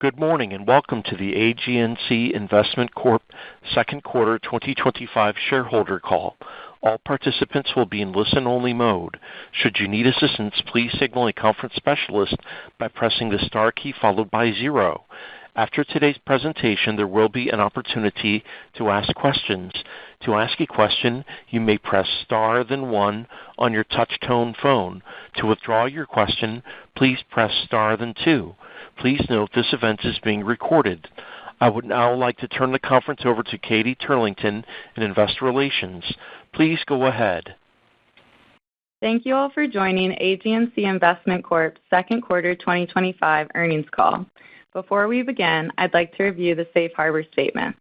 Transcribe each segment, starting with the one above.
Good morning and welcome to the AGNC Investment Corp. Second Quarter 2025 shareholder call. All participants will be in listen-only mode. Should you need assistance, please signal a conference specialist by pressing the star key followed by 0. After today's presentation, there will be an opportunity to ask questions. To ask a question, you may press star then 1 on your touch-tone phone. To withdraw your question, please press star then 2. Please note this event is being recorded. I would now like to turn the conference over to Katie Turlington in Investor Relations. Please go ahead. Thank you all for joining AGNC Investment Corp.'s Second Quarter 2025 earnings call. Before we begin, I'd like to review the Safe Harbor Statement.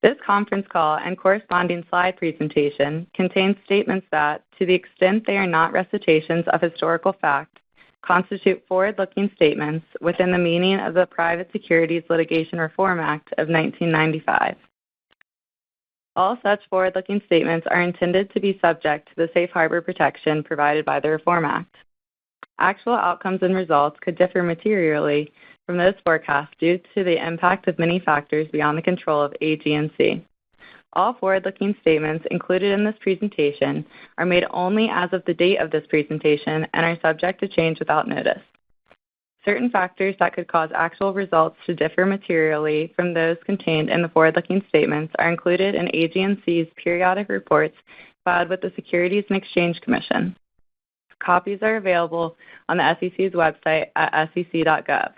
This conference call and corresponding slide presentation contain statements that, to the extent they are not recitations of historical fact, constitute forward-looking statements within the meaning of the Private Securities Litigation Reform Act of 1995. All such forward-looking statements are intended to be subject to the safe harbor protection provided by the Reform Act. Actual outcomes and results could differ materially from those forecasts due to the impact of many factors beyond the control of AGNC. All forward-looking statements included in this presentation are made only as of the date of this presentation and are subject to change without notice. Certain factors that could cause actual results to differ materially from those contained in the forward-looking statements are included in AGNC's periodic reports filed with the Securities and Exchange Commission. Copies are available on the SEC's website at sec.gov.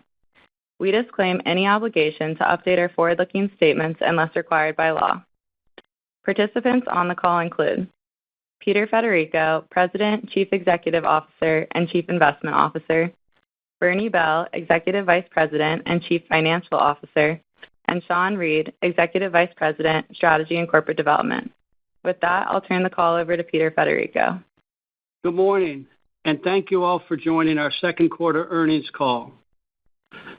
We disclaim any obligation to update our forward-looking statements unless required by law. Participants on the call include Peter Federico, President, Chief Executive Officer, and Chief Investment Officer, Bernie Bell, Executive Vice President and Chief Financial Officer, and Sean Reed, Executive Vice President, Strategy and Corporate Development. With that, I'll turn the call over to Peter Federico. Good morning, and thank you all for joining our second quarter earnings call.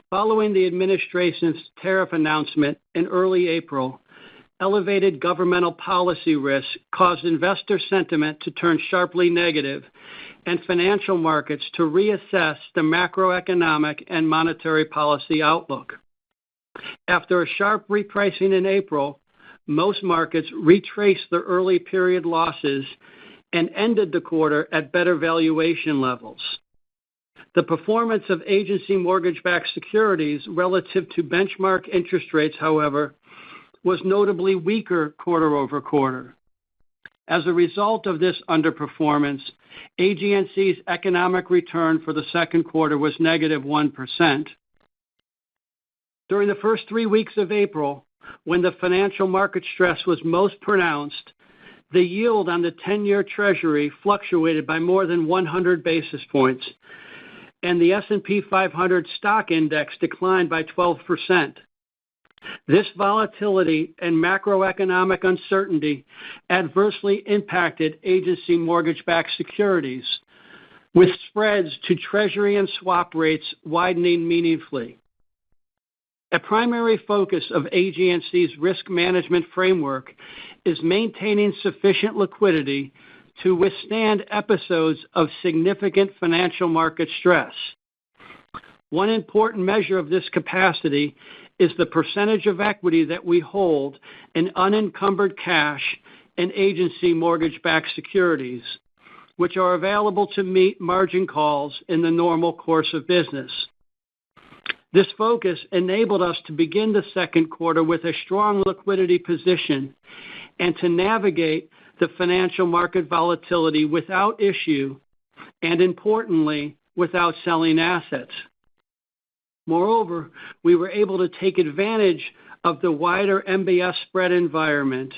Following the administration's tariff announcement in early April, elevated governmental policy risks caused investor sentiment to turn sharply negative and financial markets to reassess the macroeconomic and monetary policy outlook. After a sharp repricing in April, most markets retraced their early period losses and ended the quarter at better valuation levels. The performance of agency mortgage-backed securities relative to benchmark interest rates, however, was notably weaker quarter over quarter. As a result of this underperformance, AGNC's economic return for the second quarter was negative 1%. During the first 3 weeks of April, when the financial market stress was most pronounced, the yield on the 10-year Treasury fluctuated by more than 100 basis points, and the S&P 500 stock index declined by 12%. This volatility and macroeconomic uncertainty adversely impacted agency mortgage-backed securities, with spreads to Treasury and swap rates widening meaningfully. A primary focus of AGNC's risk management framework is maintaining sufficient liquidity to withstand episodes of significant financial market stress. One important measure of this capacity is the percentage of equity that we hold in unencumbered cash and agency mortgage-backed securities, which are available to meet margin calls in the normal course of business. This focus enabled us to begin the second quarter with a strong liquidity position and to navigate the financial market volatility without issue and, importantly, without selling assets. Moreover, we were able to take advantage of the wider MBS spread environment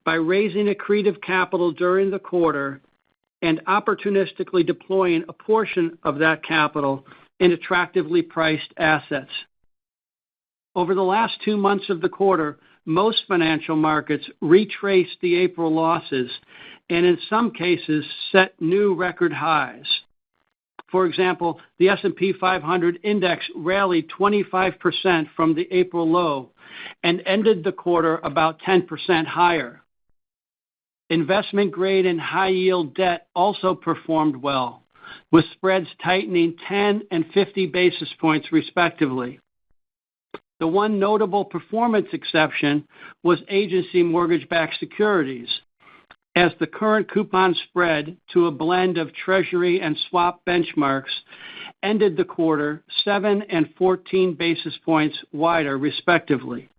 by raising accretive capital during the quarter and opportunistically deploying a portion of that capital in attractively priced assets. Over the last 2 months of the quarter, most financial markets retraced the April losses and in some cases set new record highs. For example, the S&P 500 index rallied 25% from the April low and ended the quarter about 10% higher. Investment grade and high yield debt also performed well, with spreads tightening 10 and 50 basis points respectively. The one notable performance exception was agency mortgage-backed securities, as the current coupon spread to a blend of Treasury and swap benchmarks ended the quarter 7 and 14 basis points wider, respectively.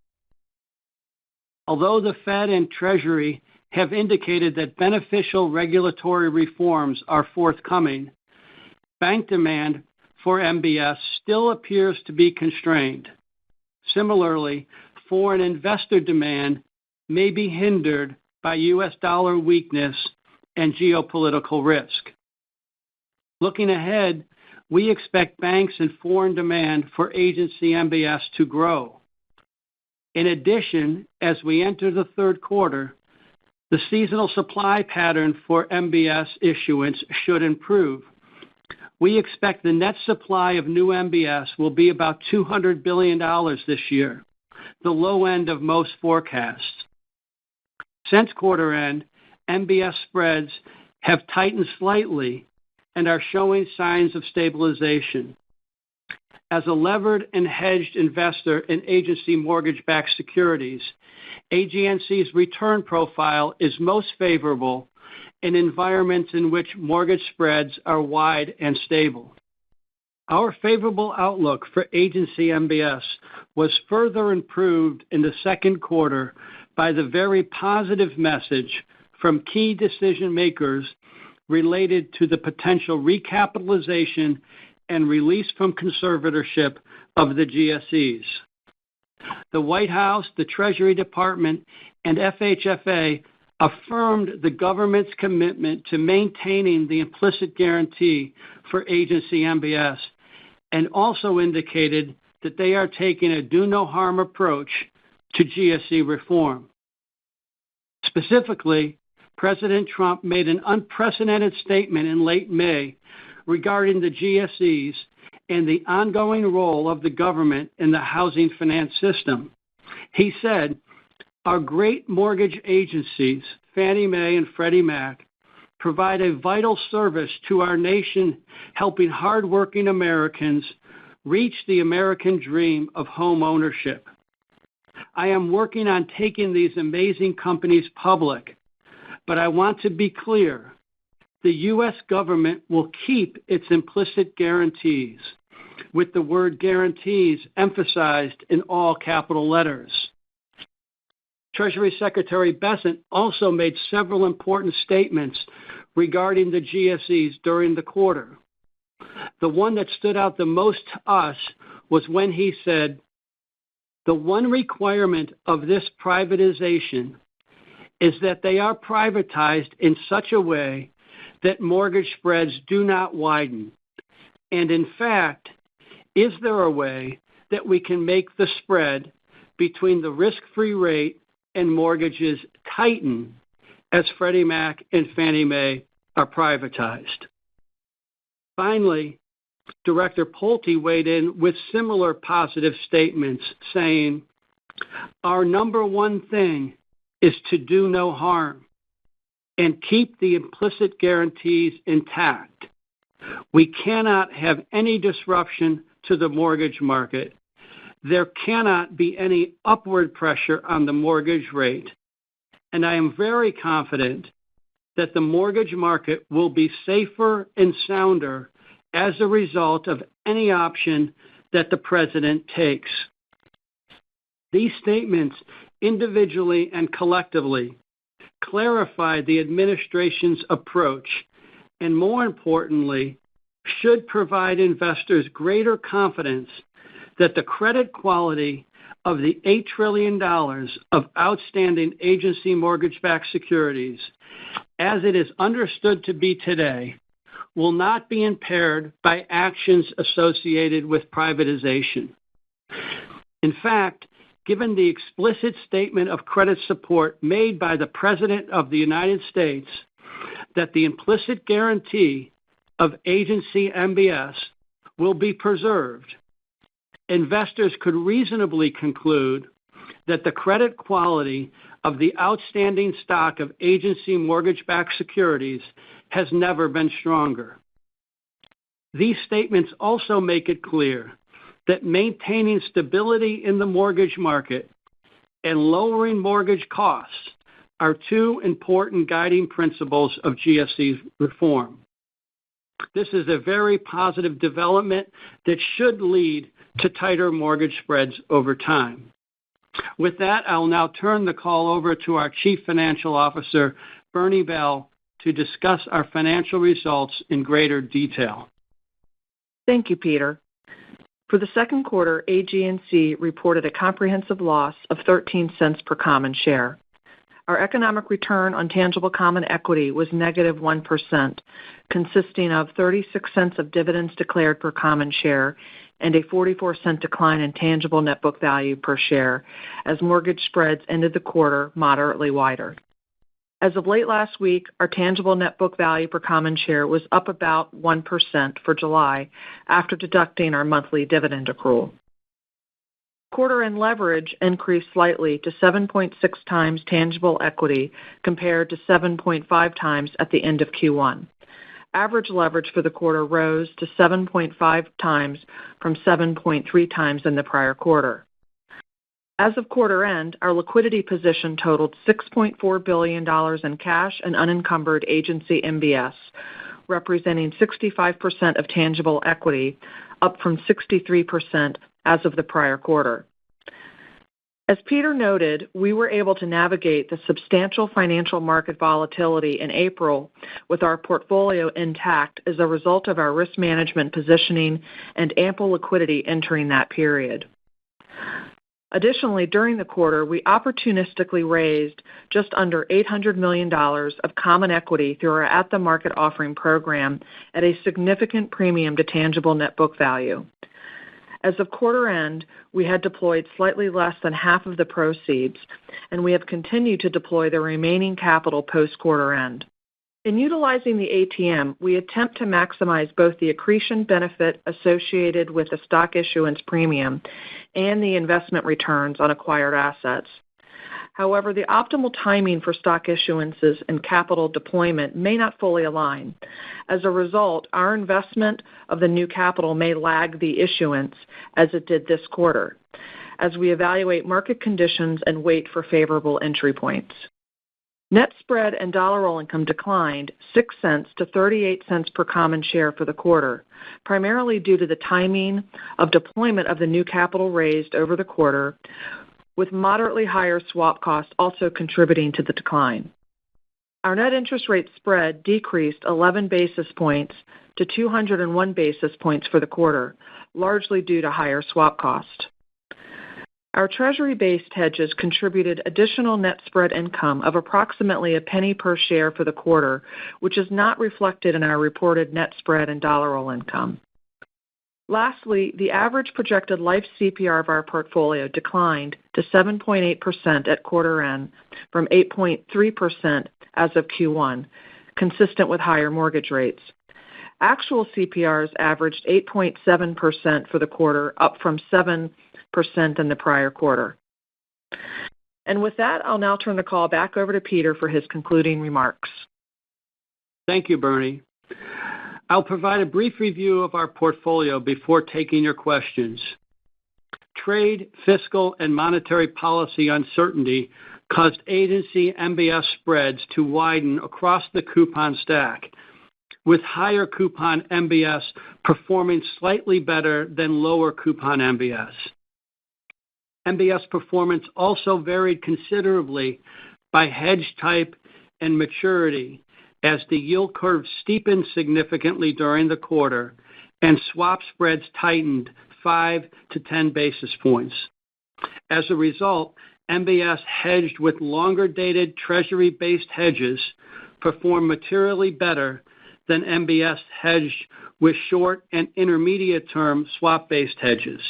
Although the Fed and Treasury have indicated that beneficial regulatory reforms are forthcoming, bank demand for MBS still appears to be constrained. Similarly, foreign investor demand may be hindered by U.S. dollar weakness and geopolitical risk. Looking ahead, we expect banks and foreign demand for agency MBS to grow. In addition, as we enter the third quarter, the seasonal supply pattern for MBS issuance should improve. We expect the net supply of new MBS will be about $200 billion this year, the low end of most forecasts. Since quarter end, MBS spreads have tightened slightly and are showing signs of stabilization. As a levered and hedged investor in agency mortgage-backed securities, AGNC's return profile is most favorable in environments in which mortgage spreads are wide and stable. Our favorable outlook for agency MBS was further improved in the second quarter by the very positive message from key decision makers related to the potential recapitalization and release from conservatorship of the GSEs. The White House, the Treasury Department, and FHFA affirmed the government's commitment to maintaining the implicit guarantee for agency MBS and also indicated that they are taking a do-no-harm approach to GSE reform. Specifically, President Trump made an unprecedented statement in late May regarding the GSEs and the ongoing role of the government in the housing finance system. He said, "Our great mortgage agencies, Fannie Mae and Freddie Mac, provide a vital service to our nation, helping hardworking Americans reach the American dream of home ownership. I am working on taking these amazing companies public, but I want to be clear. The U.S. government will keep its implicit guarantees," with the word guarantees emphasized in all capital letters. Treasury Secretary Bessent also made several important statements regarding the GSEs during the quarter. The one that stood out the most to us was when he said, "The one requirement of this privatization is that they are privatized in such a way that mortgage spreads do not widen. And in fact, is there a way that we can make the spread between the risk-free rate and mortgages tighten as Freddie Mac and Fannie Mae are privatized?" Finally, Director Pulte weighed in with similar positive statements, saying, "Our number one thing is to do no harm and keep the implicit guarantees intact. We cannot have any disruption to the mortgage market. There cannot be any upward pressure on the mortgage rate, and I am very confident that the mortgage market will be safer and sounder as a result of any option that the president takes." These statements, individually and collectively, clarify the administration's approach and, more importantly, should provide investors greater confidence that the credit quality of the $8 trillion of outstanding agency mortgage-backed securities, as it is understood to be today, will not be impaired by actions associated with privatization. In fact, given the explicit statement of credit support made by the President of the United States that the implicit guarantee of agency MBS will be preserved, investors could reasonably conclude that the credit quality of the outstanding stock of agency mortgage-backed securities has never been stronger. These statements also make it clear that maintaining stability in the mortgage market and lowering mortgage costs are two important guiding principles of GSE's reform. This is a very positive development that should lead to tighter mortgage spreads over time. With that, I'll now turn the call over to our Chief Financial Officer, Bernie Bell, to discuss our financial results in greater detail. Thank you, Peter. For the second quarter, AGNC reported a comprehensive loss of 13 cents per common share. Our economic return on tangible common equity was negative 1%, consisting of 36 cents of dividends declared per common share and a 44-cent decline in tangible net book value per share, as mortgage spreads ended the quarter moderately wider. As of late last week, our tangible net book value per common share was up about 1% for July after deducting our monthly dividend accrual. Quarter-end leverage increased slightly to 7.6 times tangible equity compared to 7.5 times at the end of Q1. Average leverage for the quarter rose to 7.5 times from 7.3 times in the prior quarter. As of quarter end, our liquidity position totaled $6.4 billion in cash and unencumbered agency MBS, representing 65% of tangible equity, up from 63% as of the prior quarter. As Peter noted, we were able to navigate the substantial financial market volatility in April with our portfolio intact as a result of our risk management positioning and ample liquidity entering that period. Additionally, during the quarter, we opportunistically raised just under $800 million of common equity through our at-the-market offering program at a significant premium to tangible net book value. As of quarter end, we had deployed slightly less than half of the proceeds, and we have continued to deploy the remaining capital post-quarter end. In utilizing the ATM, we attempt to maximize both the accretion benefit associated with the stock issuance premium and the investment returns on acquired assets. However, the optimal timing for stock issuances and capital deployment may not fully align. As a result, our investment of the new capital may lag the issuance as it did this quarter, as we evaluate market conditions and wait for favorable entry points. Net spread and dollar roll income declined 6 cents to 38 cents per common share for the quarter, primarily due to the timing of deployment of the new capital raised over the quarter, with moderately higher swap costs also contributing to the decline. Our net interest rate spread decreased 11 basis points to 201 basis points for the quarter, largely due to higher swap cost. Our Treasury-based hedges contributed additional net spread income of approximately a penny per share for the quarter, which is not reflected in our reported net spread and dollar roll income. Lastly, the average projected life CPR of our portfolio declined to 7.8% at quarter end from 8.3% as of Q1, consistent with higher mortgage rates. Actual CPRs averaged 8.7% for the quarter, up from 7% in the prior quarter. And with that, I'll now turn the call back over to Peter for his concluding remarks. Thank you, Bernie. I'll provide a brief review of our portfolio before taking your questions. Trade, fiscal, and monetary policy uncertainty caused agency MBS spreads to widen across the coupon stack, with higher coupon MBS performing slightly better than lower coupon MBS. MBS performance also varied considerably by hedge type and maturity, as the yield curve steepened significantly during the quarter and swap spreads tightened 5 to 10 basis points. As a result, MBS hedged with longer-dated Treasury-based hedges performed materially better than MBS hedged with short and intermediate-term swap-based hedges.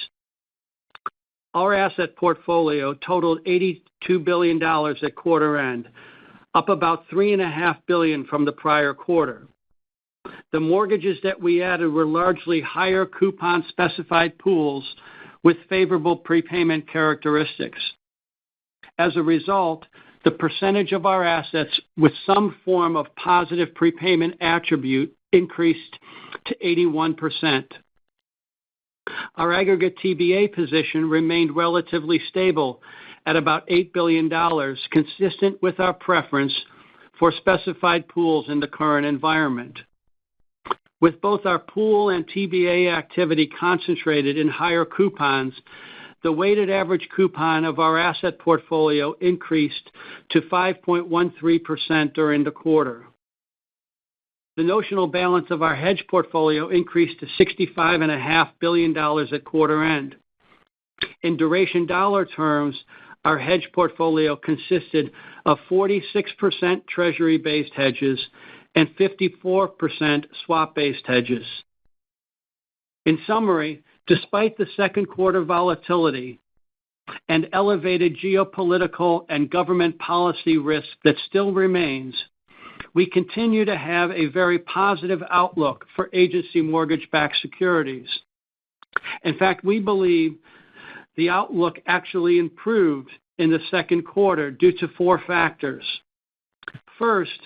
Our asset portfolio totaled $82 billion at quarter end, up about $3.5 billion from the prior quarter. The mortgages that we added were largely higher coupon specified pools with favorable prepayment characteristics. As a result, the percentage of our assets with some form of positive prepayment attribute increased to 81%. Our aggregate TBA position remained relatively stable at about $8 billion, consistent with our preference for specified pools in the current environment. With both our pool and TBA activity concentrated in higher coupons, the weighted average coupon of our asset portfolio increased to 5.13% during the quarter. The notional balance of our hedge portfolio increased to $65.5 billion at quarter end. In duration dollar terms, our hedge portfolio consisted of 46% Treasury-based hedges and 54% swap-based hedges. In summary, despite the second quarter volatility and elevated geopolitical and government policy risk that still remains, we continue to have a very positive outlook for agency mortgage-backed securities. In fact, we believe the outlook actually improved in the second quarter due to four factors. First,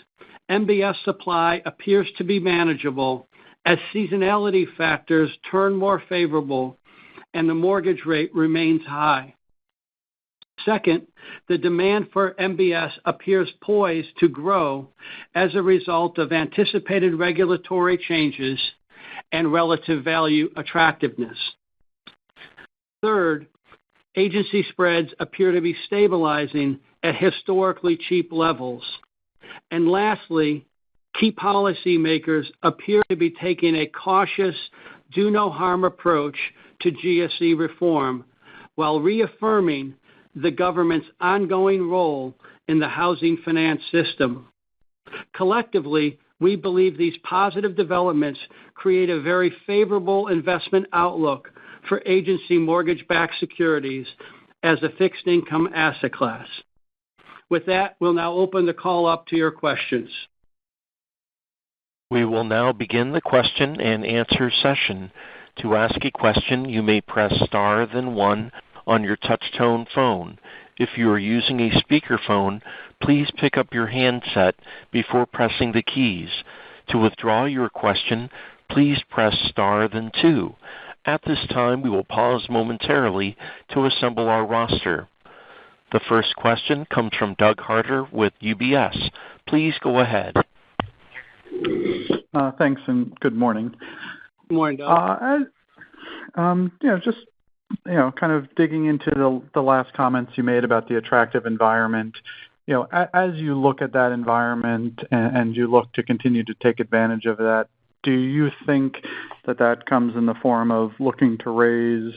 MBS supply appears to be manageable as seasonality factors turn more favorable and the mortgage rate remains high. Second, the demand for MBS appears poised to grow as a result of anticipated regulatory changes and relative value attractiveness. Third, agency spreads appear to be stabilizing at historically cheap levels. And lastly, key policymakers appear to be taking a cautious, do-no-harm approach to GSE reform while reaffirming the government's ongoing role in the housing finance system. Collectively, we believe these positive developments create a very favorable investment outlook for agency mortgage-backed securities as a fixed income asset class. With that, we'll now open the call up to your questions. We will now begin the question and answer session. To ask a question, you may press star then one on your touch-tone phone. If you are using a speakerphone, please pick up your handset before pressing the keys. To withdraw your question, please press star then two. At this time, we will pause momentarily to assemble our roster. The first question comes from Doug Harter with UBS. Please go ahead. Thanks and good morning. Good morning, Doug. Kind of digging into the last comments you made about the attractive environment. As you look at that environment and you look to continue to take advantage of that, do you think that comes in the form of looking to raise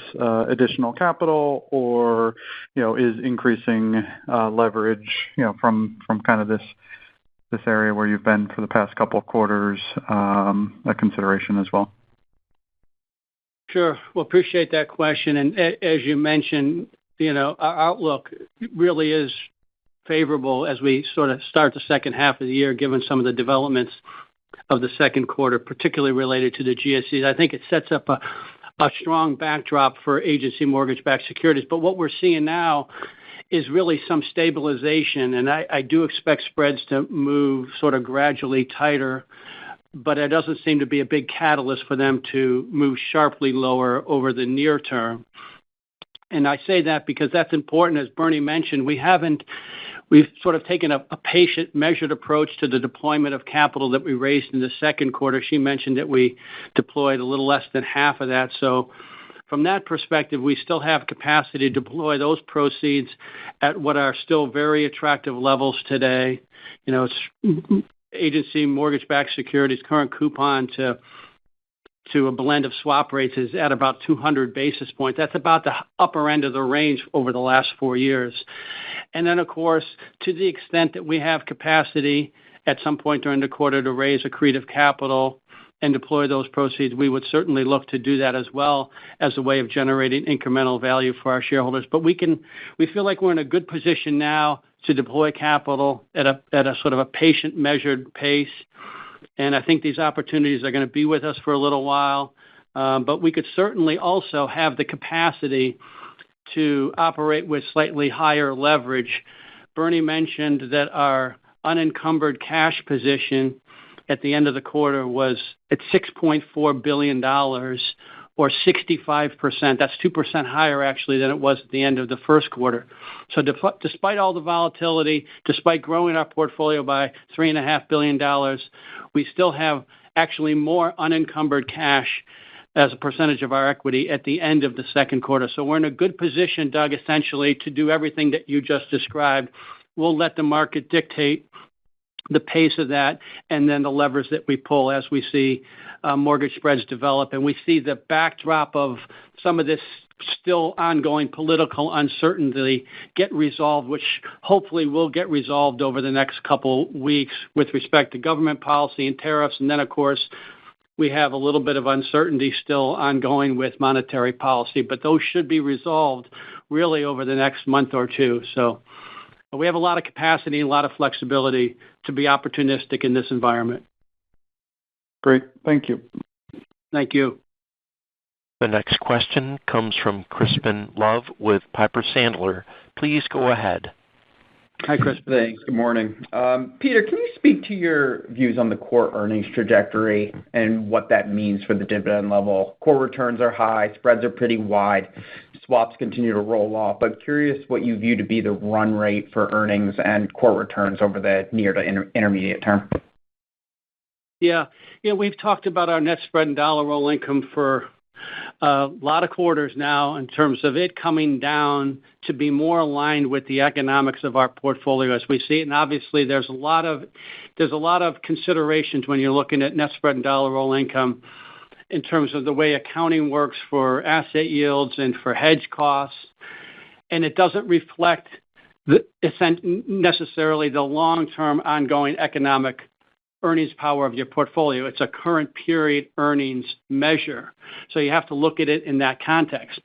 additional capital, or is increasing leverage from kind of this area where you've been for the past couple of quarters a consideration as well? Sure. Well, appreciate that question. And as you mentioned, our outlook really is favorable as we sort of start the second half of the year, given some of the developments of the second quarter, particularly related to the GSEs. I think it sets up a strong backdrop for agency mortgage-backed securities. But what we're seeing now is really some stabilization, and I do expect spreads to move sort of gradually tighter, but it doesn't seem to be a big catalyst for them to move sharply lower over the near term. And I say that because that's important. As Bernie mentioned, we've sort of taken a patient, measured approach to the deployment of capital that we raised in the second quarter. She mentioned that we deployed a little less than half of that. So from that perspective, we still have capacity to deploy those proceeds at what are still very attractive levels today. It's agency mortgage-backed securities, current coupon to a blend of swap rates is at about 200 basis points. That's about the upper end of the range over the last 4 years. And then, of course, to the extent that we have capacity at some point during the quarter to raise accretive capital and deploy those proceeds, we would certainly look to do that as well as a way of generating incremental value for our shareholders. But we feel like we're in a good position now to deploy capital at a sort of a patient, measured pace. And I think these opportunities are going to be with us for a little while. But we could certainly also have the capacity to operate with slightly higher leverage. Bernie mentioned that our unencumbered cash position at the end of the quarter was at $6.4 billion, or 65%. That's 2% higher, actually, than it was at the end of the first quarter. So despite all the volatility, despite growing our portfolio by $3.5 billion, we still have actually more unencumbered cash as a percentage of our equity at the end of the second quarter. So we're in a good position, Doug, essentially, to do everything that you just described. We'll let the market dictate the pace of that and then the levers that we pull as we see mortgage spreads develop. And we see the backdrop of some of this still ongoing political uncertainty get resolved, which hopefully will get resolved over the next couple weeks with respect to government policy and tariffs. And then, of course, we have a little bit of uncertainty still ongoing with monetary policy, but those should be resolved really over the next month or two. So we have a lot of capacity and a lot of flexibility to be opportunistic in this environment. Great. Thank you. Thank you. The next question comes from Crispin Love with Piper Sandler. Please go ahead. Hi, Crispin. Thanks. Good morning. Peter, can you speak to your views on the core earnings trajectory and what that means for the dividend level? Core returns are high, spreads are pretty wide, swaps continue to roll off, but curious what you view to be the run rate for earnings and core returns over the near to intermediate term. Yeah, we've talked about our net spread and dollar roll income for a lot of quarters now in terms of it coming down to be more aligned with the economics of our portfolio as we see it. And obviously there's a lot of considerations when you're looking at net spread and dollar roll income in terms of the way accounting works for asset yields and for hedge costs. And it doesn't reflect necessarily the long-term ongoing economic earnings power of your portfolio. It's a current period earnings measure. So you have to look at it in that context.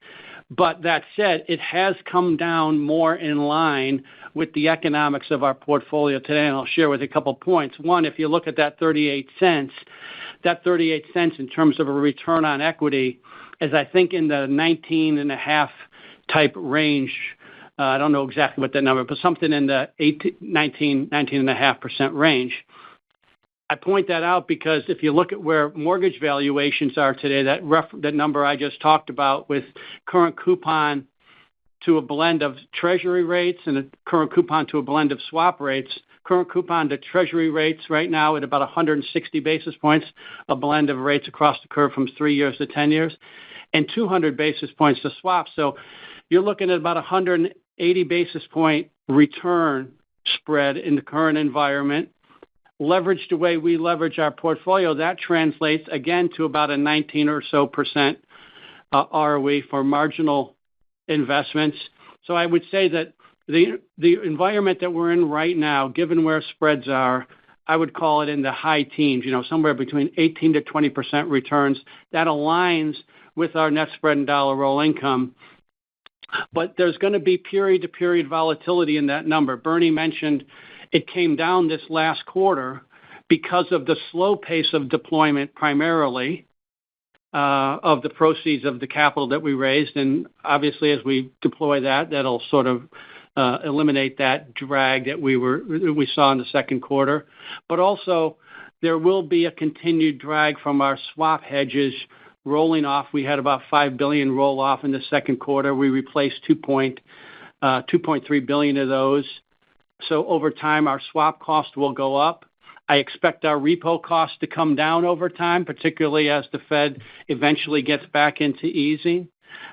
But that said, it has come down more in line with the economics of our portfolio today. And I'll share with you a couple points. One, if you look at that 38 cents in terms of a return on equity is, I think, in the 19.5 type range. I don't know exactly what that number, but something in the 19.5% range. I point that out because if you look at where mortgage valuations are today, that number I just talked about with current coupon to a blend of treasury rates and a current coupon to a blend of swap rates, current coupon to treasury rates right now at about 160 basis points, a blend of rates across the curve from 3 years to 10 years, and 200 basis points to swap. So you're looking at about 180 basis point return spread in the current environment. Leveraged the way we leverage our portfolio, that translates again to about a 19 or so percent ROE for marginal investments. So I would say that the environment that we're in right now, given where spreads are, I would call it in the high teens, somewhere between 18 to 20% returns. That aligns with our net spread and dollar roll income. But there's going to be period-to-period volatility in that number. Bernie mentioned it came down this last quarter because of the slow pace of deployment primarily of the proceeds of the capital that we raised. And obviously, as we deploy that, that'll sort of eliminate that drag that we saw in the second quarter. But also, there will be a continued drag from our swap hedges rolling off. We had about $5 billion roll off in the second quarter. We replaced $2.3 billion of those. So over time, our swap cost will go up. I expect our repo costs to come down over time, particularly as the Fed eventually gets back into easing.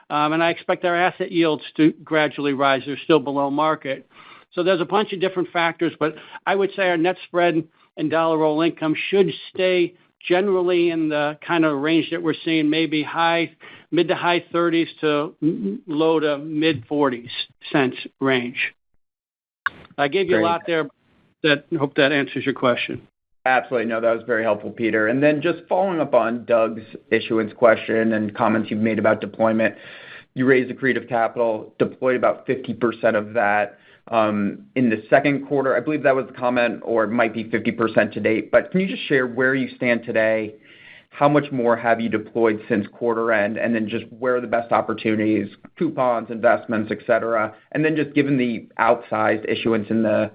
And I expect our asset yields to gradually rise. They're still below market. So there's a bunch of different factors, but I would say our net spread and dollar roll income should stay generally in the kind of range that we're seeing, maybe mid to high 30s to low to mid 40s cents range. I gave you a lot there. I hope that answers your question. Absolutely. No, that was very helpful, Peter. And then just following up on Doug's issuance question and comments you've made about deployment, you raised accretive capital, deployed about 50% of that in the second quarter. I believe that was the comment, or it might be 50% to date. But can you just share where you stand today? How much more have you deployed since quarter end? And then just where are the best opportunities, coupons, investments, et cetera? And then just given the outsized issuance in the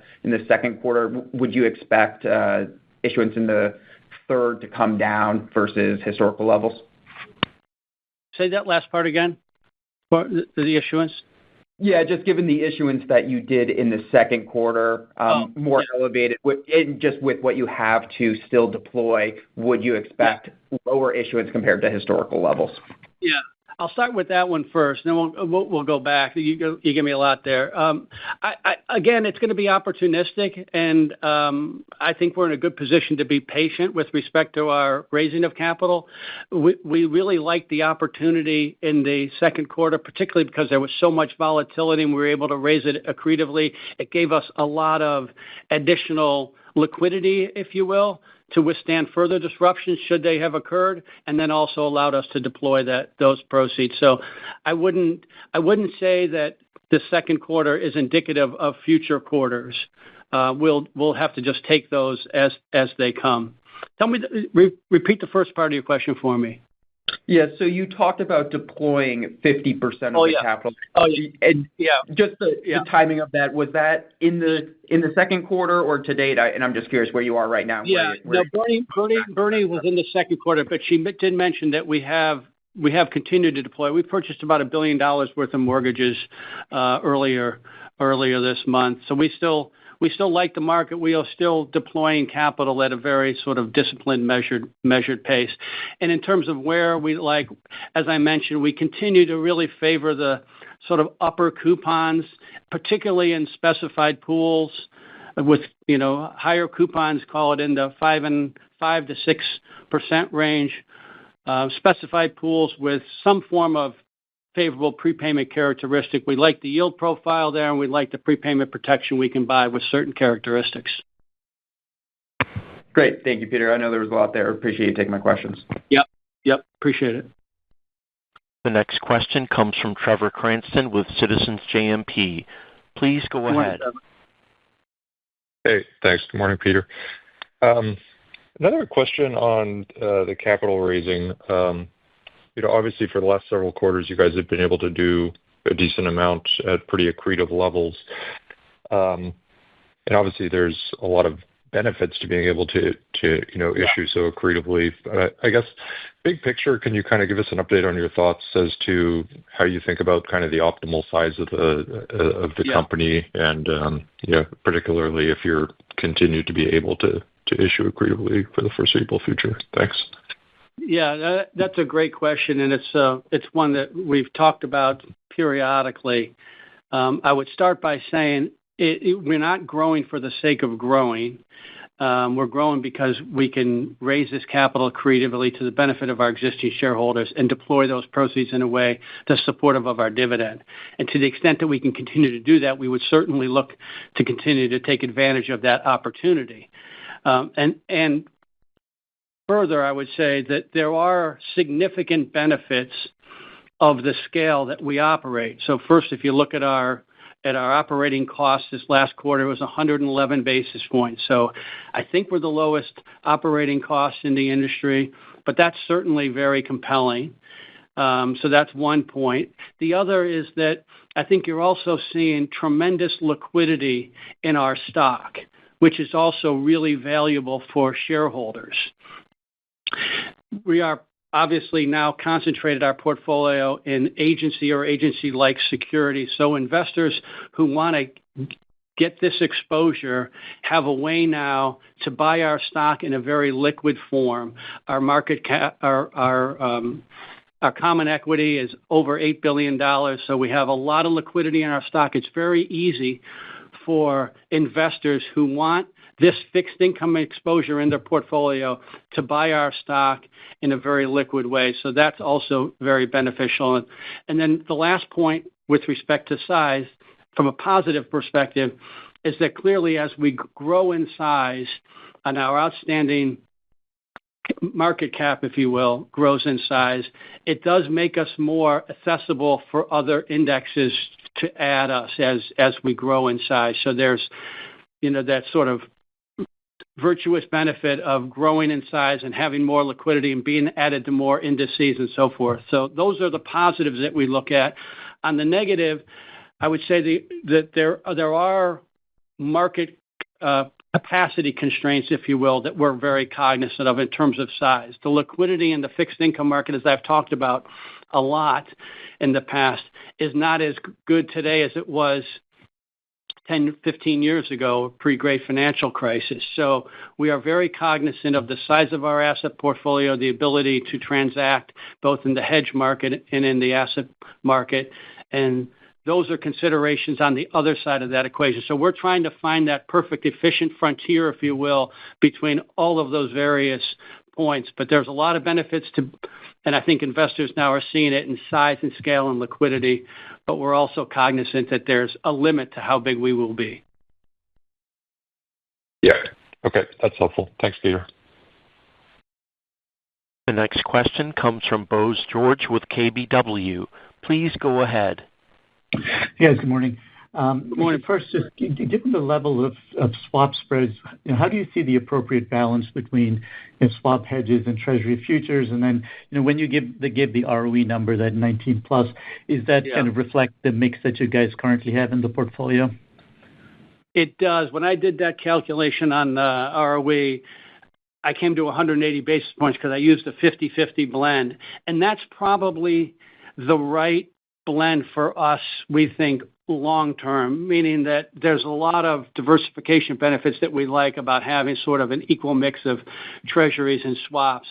second quarter, would you expect issuance in the third to come down versus historical levels? say that last part again, for the issuance? Yeah, just given the issuance that you did in the second quarter, more elevated, and just with what you have to still deploy, would you expect lower issuance compared to historical levels? Yeah. I'll start with that one first, then we'll go back. You give me a lot there. Again, it's going to be opportunistic, and I think we're in a good position to be patient with respect to our raising of capital. We really liked the opportunity in the second quarter, particularly because there was so much volatility and we were able to raise it accretively. It gave us a lot of additional liquidity, if you will, to withstand further disruptions should they have occurred, and then also allowed us to deploy those proceeds. So I wouldn't say that the second quarter is indicative of future quarters. We'll have to just take those as they come. Tell me, repeat the first part of your question for me. Yeah, so you talked about deploying 50% of the capital. Oh, yeah. And just the timing of that, was that in the second quarter or to date? And I'm just curious where you are right now. Yeah, Bernie was in the second quarter, but she did mention that we have continued to deploy. We purchased about $1 billion worth of mortgages earlier this month. So we still like the market. We are still deploying capital at a very sort of disciplined, measured pace. And in terms of where we like, as I mentioned, we continue to really favor the sort of upper coupons, particularly in specified pools with, higher coupons, call it in the 5 to 6% range, specified pools with some form of favorable prepayment characteristic. We like the yield profile there, and we like the prepayment protection we can buy with certain characteristics. Great. Thank you, Peter. I know there was a lot there. Appreciate you taking my questions. Yep. Appreciate it. The next question comes from Trevor Cranston with Citizens JMP. Please go ahead. Hey, thanks. Good morning, Peter. Another question on the capital raising. Obviously for the last several quarters, you guys have been able to do a decent amount at pretty accretive levels. And obviously there's a lot of benefits to being able to issue so accretively. I guess big picture, can you kind of give us an update on your thoughts as to how you think about kind of the optimal size of the company and particularly if you're continued to be able to issue accretively for the foreseeable future? Thanks. Yeah, that's a great question, and it's one that we've talked about periodically. I would start by saying we're not growing for the sake of growing. We're growing because we can raise this capital accretively to the benefit of our existing shareholders and deploy those proceeds in a way that's supportive of our dividend. And to the extent that we can continue to do that, we would certainly look to continue to take advantage of that opportunity. And further, I would say that there are significant benefits of the scale that we operate. So first, if you look at our operating costs this last quarter, it was 111 basis points. So I think we're the lowest operating costs in the industry, but that's certainly very compelling. So that's one point. The other is that I think you're also seeing tremendous liquidity in our stock, which is also really valuable for shareholders. We are obviously now concentrated our portfolio in agency or agency-like securities. So investors who want to get this exposure have a way now to buy our stock in a very liquid form. Our market cap, our common equity is over $8 billion, so we have a lot of liquidity in our stock. It's very easy for investors who want this fixed income exposure in their portfolio to buy our stock in a very liquid way. So that's also very beneficial. And then the last point with respect to size, from a positive perspective, is that clearly as we grow in size and our outstanding market cap, if you will, grows in size, it does make us more accessible for other indexes to add us as we grow in size. So there's, that sort of virtuous benefit of growing in size and having more liquidity and being added to more indices and so forth. So those are the positives that we look at. On the negative, I would say that there are market capacity constraints, if you will, that we're very cognizant of in terms of size. The liquidity in the fixed income market, as I've talked about a lot in the past, is not as good today as it was 10, 15 years ago, pre-great financial crisis. So we are very cognizant of the size of our asset portfolio, the ability to transact both in the hedge market and in the asset market. And those are considerations on the other side of that equation. So we're trying to find that perfect, efficient frontier, if you will, between all of those various points. But there's a lot of benefits to, and I think investors now are seeing it in size and scale and liquidity, but we're also cognizant that there's a limit to how big we will be. Yeah. Okay. That's helpful. Thanks, Peter. The next question comes from Bose George with KBW. Please go ahead. Yes, good morning. Good morning. First, just given the level of swap spreads, how do you see the appropriate balance between swap hedges and Treasury futures? And then, when you give the ROE number, that 19 plus, is that kind of reflect the mix that you guys currently have in the portfolio? It does. When I did that calculation on ROE, I came to 180 basis points because I used a 50-50 blend. And that's probably the right blend for us, we think, long-term, meaning that there's a lot of diversification benefits that we like about having sort of an equal mix of treasuries and swaps.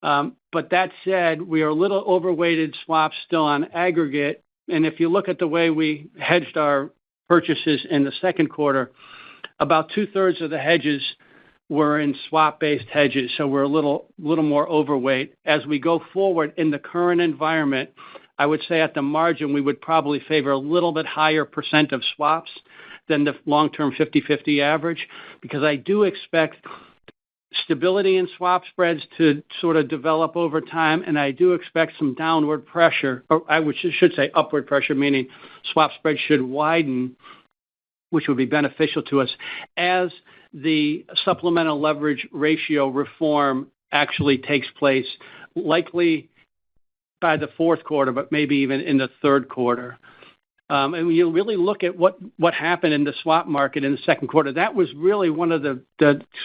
But that said, we are a little overweighted swaps still on aggregate. And if you look at the way we hedged our purchases in the second quarter, about 2/3 of the hedges were in swap-based hedges. So we're a little more overweight. As we go forward in the current environment, I would say at the margin, we would probably favor a little bit higher percent of swaps than the long-term 50-50 average, because I do expect stability in swap spreads to sort of develop over time, and I do expect some downward pressure, or should say upward pressure, meaning swap spreads should widen, which would be beneficial to us as the supplemental leverage ratio reform actually takes place, likely by the fourth quarter, but maybe even in the third quarter. And when you really look at what happened in the swap market in the second quarter, that was really one of the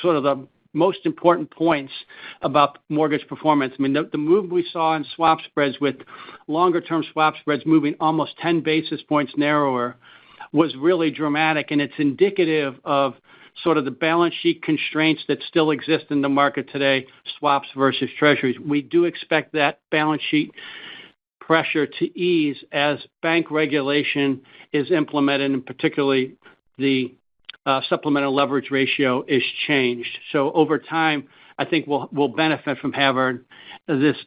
sort of the most important points about mortgage performance. I mean, the move we saw in swap spreads, with longer-term swap spreads moving almost 10 basis points narrower, was really dramatic, and it's indicative of sort of the balance sheet constraints that still exist in the market today, swaps versus treasuries. We do expect that balance sheet pressure to ease as bank regulation is implemented, and particularly the supplemental leverage ratio is changed. So over time, I think we'll benefit from having this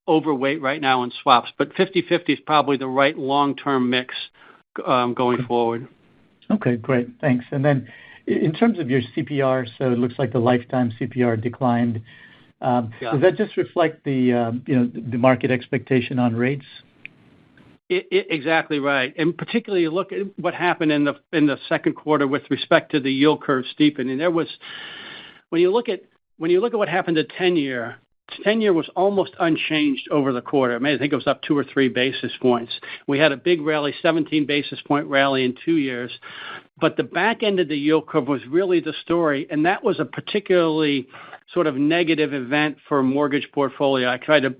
overweight right now in swaps. But 50-50 is probably the right long-term mix going forward. Okay, great. Thanks. And then in terms of your CPR, so it looks like the lifetime CPR declined. Does that just reflect the market expectation on rates? Exactly right. And particularly look at what happened in the second quarter with respect to the yield curve steepening. There was, when you look at what happened to 10-year, 10-year was almost unchanged over the quarter. I think it was up 2 or 3 basis points. We had a big rally, 17 basis point rally in 2 years. But the back end of the yield curve was really the story, and that was a particularly sort of negative event for mortgage portfolio. I tried to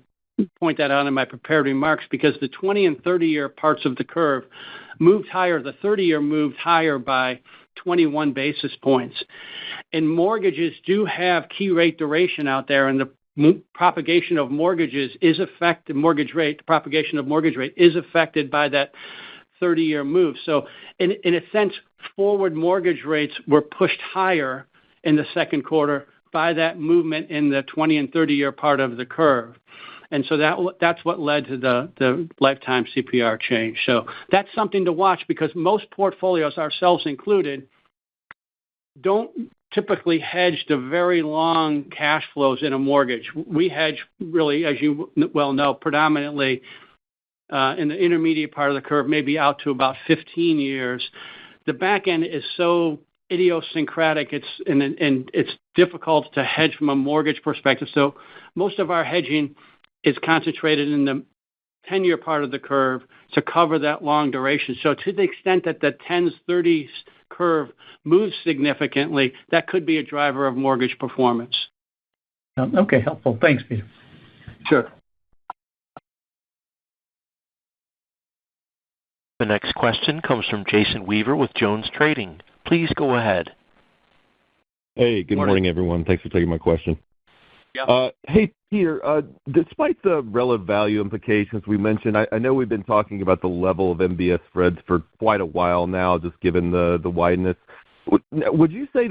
point that out in my prepared remarks because the 20 and 30-year parts of the curve moved higher. The 30-year moved higher by 21 basis points. And mortgages do have key rate duration out there, and the propagation of mortgages is affected. The propagation of mortgage rate is affected by that 30-year move. So in a sense, forward mortgage rates were pushed higher in the second quarter by that movement in the 20 and 30-year part of the curve. And so that's what led to the lifetime CPR change. So that's something to watch, because most portfolios, ourselves included, don't typically hedge the very long cash flows in a mortgage. We hedge really, as you well know, predominantly in the intermediate part of the curve, maybe out to about 15 years. The back end is so idiosyncratic, it's difficult to hedge from a mortgage perspective. So most of our hedging is concentrated in the 10-year part of the curve to cover that long duration. So to the extent that the 10s, 30s curve moves significantly, that could be a driver of mortgage performance. Okay, helpful. Thanks, Peter. Sure. The next question comes from Jason Weaver with Jones Trading. Please go ahead. Hey, good morning, everyone. Thanks for taking my question. Yeah. Hey, Peter, despite the relative value implications we mentioned, I know we've been talking about the level of MBS spreads for quite a while now, just given the wideness. Would you say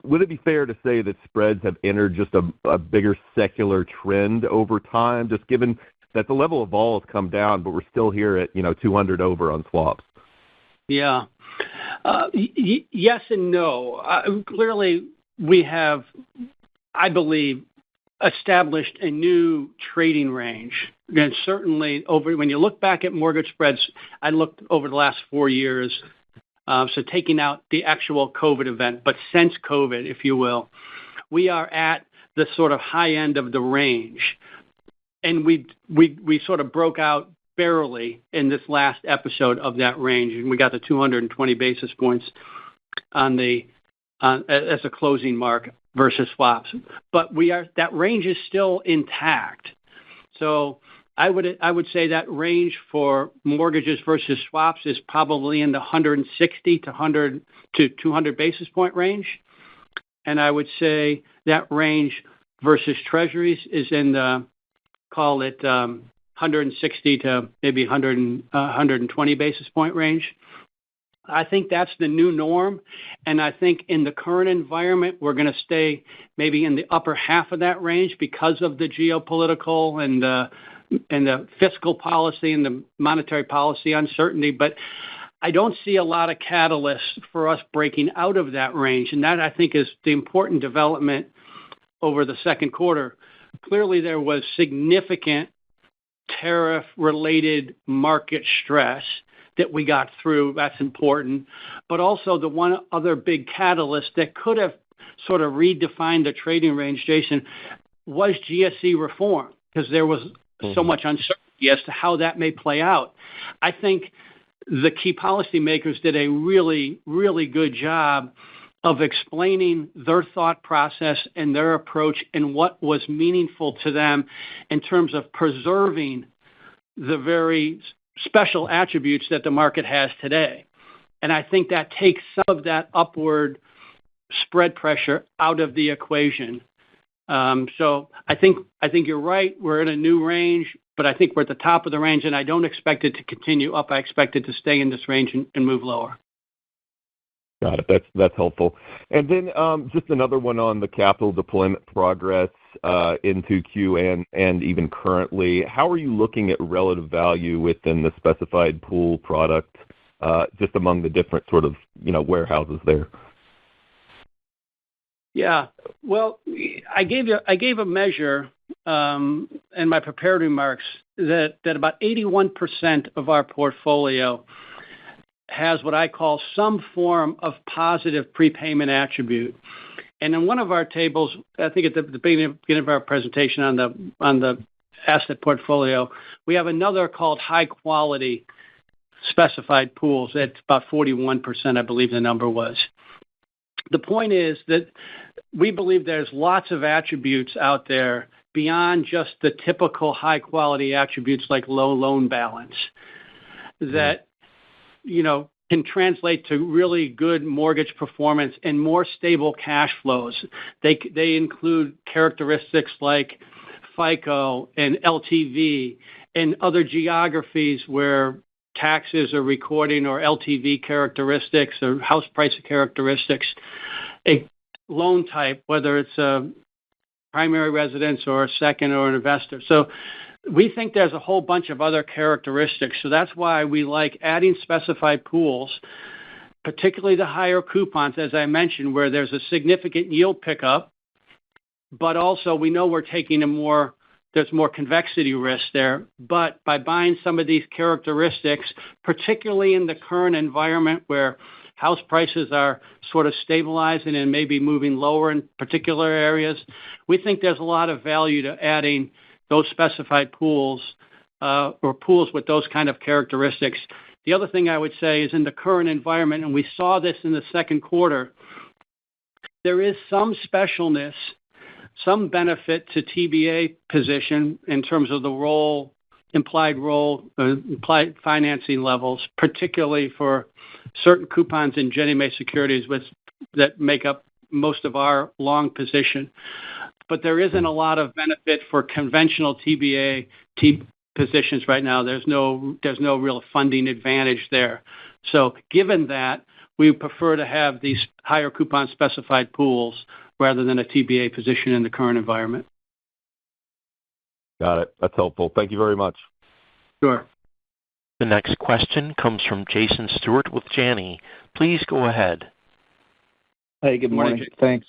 would it be fair to say that spreads have entered just a bigger secular trend over time, just given that the level of vol has come down, but we're still here at 200 over on swaps? Yeah. Yes and no. Clearly, we have, I believe, established a new trading range. And certainly, when you look back at mortgage spreads, I looked over the last 4 years, so taking out the actual COVID event, but since COVID, if you will, we are at the sort of high end of the range. And we sort of broke out barely in this last episode of that range, and we got the 220 basis points on as a closing mark versus swaps. But that range is still intact. So I would say that range for mortgages versus swaps is probably in the 160 to 200 basis point range, and I would say that range versus treasuries is in the, call it 160 to maybe 120 basis point range. I think that's the new norm, and I think in the current environment, we're going to stay maybe in the upper half of that range because of the geopolitical and the fiscal policy and the monetary policy uncertainty. But I don't see a lot of catalysts for us breaking out of that range, and that, I think, is the important development over the second quarter. Clearly, there was significant tariff-related market stress that we got through. That's important. But also the one other big catalyst that could have sort of redefined the trading range, Jason, was GSE reform, because there was so much uncertainty as to how that may play out. I think the key policymakers did a really, really good job of explaining their thought process and their approach and what was meaningful to them in terms of preserving the very special attributes that the market has today. And I think that takes some of that upward spread pressure out of the equation. So I think you're right. We're in a new range, but I think we're at the top of the range, and I don't expect it to continue up. I expect it to stay in this range and move lower. Got it. That's helpful. And then just another one on the capital deployment progress into Q and even currently. How are you looking at relative value within the specified pool product, just among the different sort of warehouses there? Yeah. Well, I gave a measure in my prepared remarks that about 81% of our portfolio has what I call some form of positive prepayment attribute. And in one of our tables, I think at the beginning of our presentation on the asset portfolio, we have another called high quality specified pools. That's about 41%, I believe the number was. The point is that we believe there's lots of attributes out there beyond just the typical high quality attributes like low loan balance that can translate to really good mortgage performance and more stable cash flows. They include characteristics like FICO and LTV and other geographies where taxes are recording, or LTV characteristics or house price characteristics, a loan type, whether it's a primary residence or a second or an investor. So we think there's a whole bunch of other characteristics. So that's why we like adding specified pools, particularly the higher coupons, as I mentioned, where there's a significant yield pickup, but also we know we're taking there's more convexity risk there. But by buying some of these characteristics, particularly in the current environment where house prices are sort of stabilizing and maybe moving lower in particular areas, we think there's a lot of value to adding those specified pools or pools with those kind of characteristics. The other thing I would say is in the current environment, and we saw this in the second quarter, there is some specialness, some benefit to TBA position in terms of the implied financing levels, particularly for certain coupons in Ginnie Mae securities that make up most of our long position. But there isn't a lot of benefit for conventional TBA positions right now. There's no real funding advantage there. So given that, we prefer to have these higher coupon specified pools rather than a TBA position in the current environment. Got it. That's helpful. Thank you very much. Sure. The next question comes from Jason Stewart with Janney. Please go ahead. Hey, good morning. Thanks,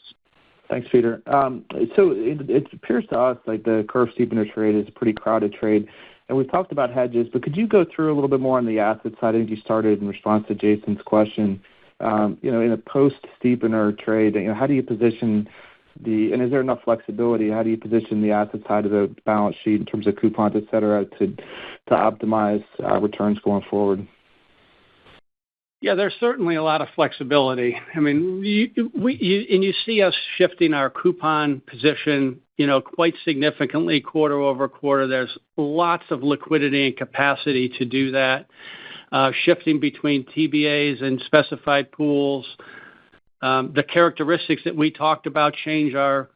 Peter. So it appears to us like the curve steepener trade is a pretty crowded trade. And we've talked about hedges, but could you go through a little bit more on the asset side? I think you started in response to Jason's question. In a post-steepener trade, how do you position and is there enough flexibility? How do you position the asset side of the balance sheet in terms of coupons, et cetera, to optimize returns going forward? Yeah, there's certainly a lot of flexibility. I mean, you see us shifting our coupon position, quite significantly quarter over quarter. There's lots of liquidity and capacity to do that. Shifting between TBAs and specified pools. The characteristics that we talked about change our